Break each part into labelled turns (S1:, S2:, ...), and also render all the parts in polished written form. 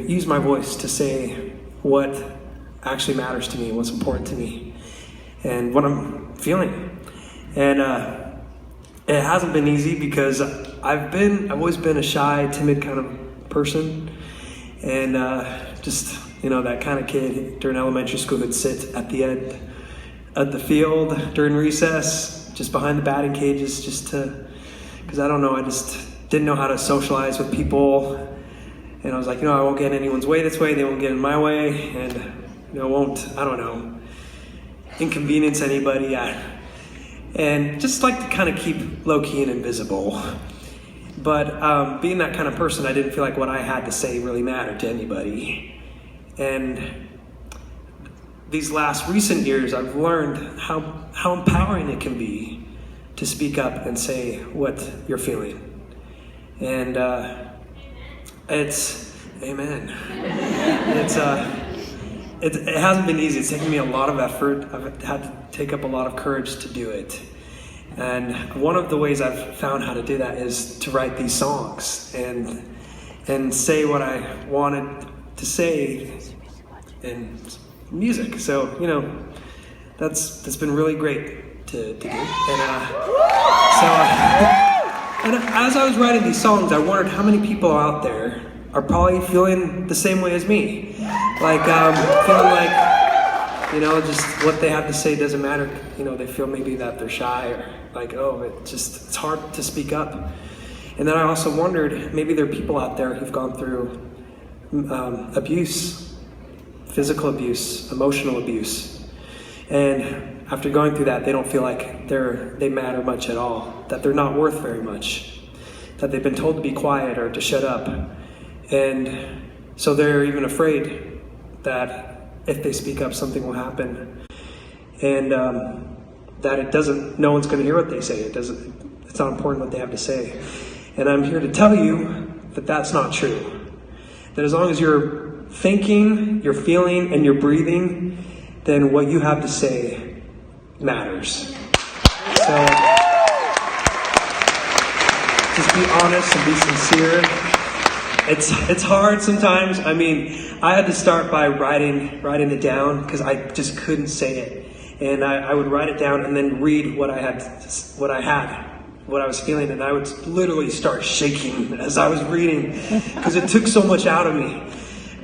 S1: use my voice to say what actually matters to me, what's important to me, and what I'm feeling. And it hasn't been easy because I've always been a shy, timid kind of person, and just that kind of kid during elementary school who'd sit at the end of the field during recess, just behind the batting cages, because I don't know, I just didn't know how to socialize with people, and I was like, I won't get in anyone's way this way, they won't get in my way, and I don't know, inconvenience anybody, and just like to kind of keep low-key and invisible. But being that kind of person, I didn't feel like what I had to say really mattered to anybody. And these last recent years, I've learned how empowering it can be to speak up and say what you're feeling. And it's, amen. It hasn't been easy. It's taken me a lot of effort. I've had to take up a lot of courage to do it. And one of the ways I've found how to do that is to write these songs and say what I wanted to say in music. So, that's been really great to do. And as I was writing these songs, I wondered how many people out there are probably feeling the same way as me. Like, feeling like, just what they have to say doesn't matter. They feel maybe that they're shy or like, it's hard to speak up. And then I also wondered, maybe there are people out there who've gone through abuse, physical abuse, emotional abuse. And after going through that, they don't feel like they matter much at all, that they're not worth very much, that they've been told to be quiet or to shut up. And so they're even afraid that if they speak up, something will happen. And that no one's going to hear what they say. It's not important what they have to say. And I'm here to tell you that that's not true. That as long as you're thinking, you're feeling, and you're breathing, then what you have to say matters. So just be honest and be sincere. It's hard sometimes. I had to start by writing it down because I just couldn't say it. And I would write it down and then read what I was feeling, and I would literally start shaking as I was reading because it took so much out of me.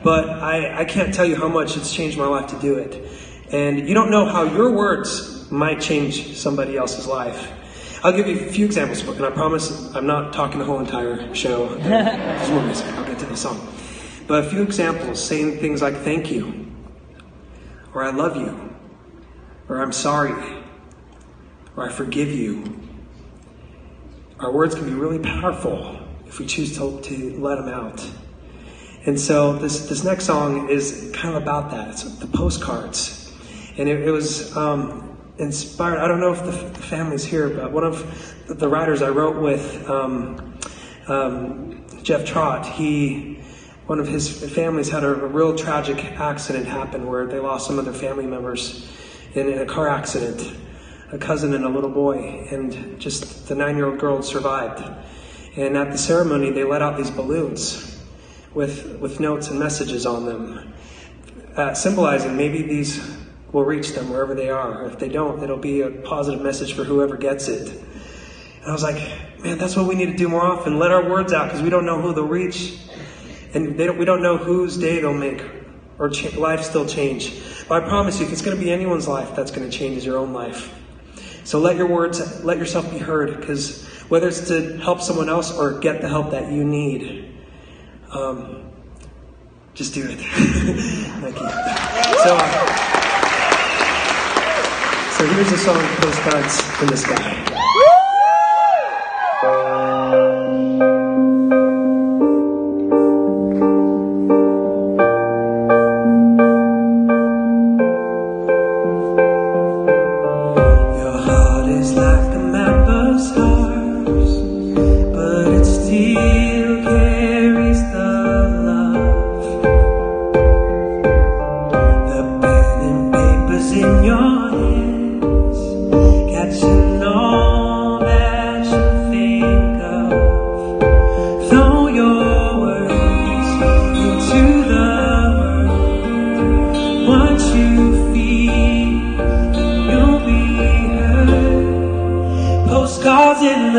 S1: But I can't tell you how much it's changed my life to do it. And you don't know how your words might change somebody else's life. I'll give you a few examples, and I promise I'm not talking the whole entire show. There's more music. I'll get to the song. But a few examples, saying things like thank you, or I love you, or I'm sorry, or I forgive you. Our words can be really powerful if we choose to let them out. And so this next song is kind of about that. It's the Postcards. And it was inspired, I don't know if the family's here, but one of the writers I wrote with, Jeff Trott, one of his families had a real tragic accident happen where they lost some of their family members in a car accident, a cousin and a little boy, and just the 9-year-old girl survived. And at the ceremony, they let out these balloons with notes and messages on them, symbolizing maybe these will reach them wherever they are. If they don't, it'll be a positive message for whoever gets it. And I was like, man, that's what we need to do more often. Let our words out, because we don't know who they'll reach. And we don't know whose day they'll make or life still change. But I promise you, if it's going to be anyone's life, that's going to change your own life. So let yourself be heard, because whether it's to help someone else or get the help that you need, just do it. Thank you. So here's a song, Postcards in the Sky.
S2: In your hands, catching all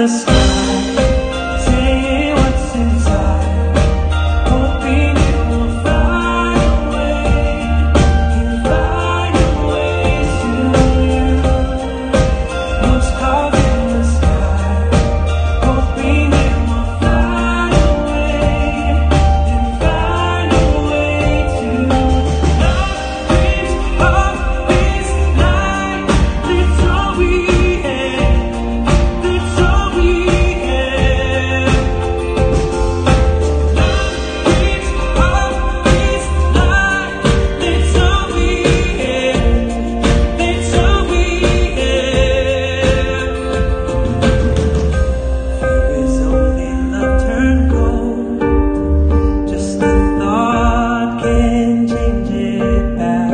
S1: the sky, saying what's inside, hoping it will find a way, can find a way to you. Postcards in the sky, hoping it will find a way, can find a way to love dreams of this night. That's all we have. That's all we have. Love dreams of this night. That's all we have. That's all we have. There is only love turned cold. Just a thought can change it back.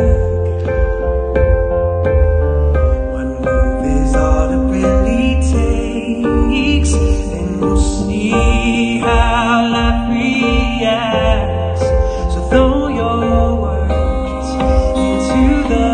S1: One move is all it really takes, and we'll see how life reacts. So throw your words into the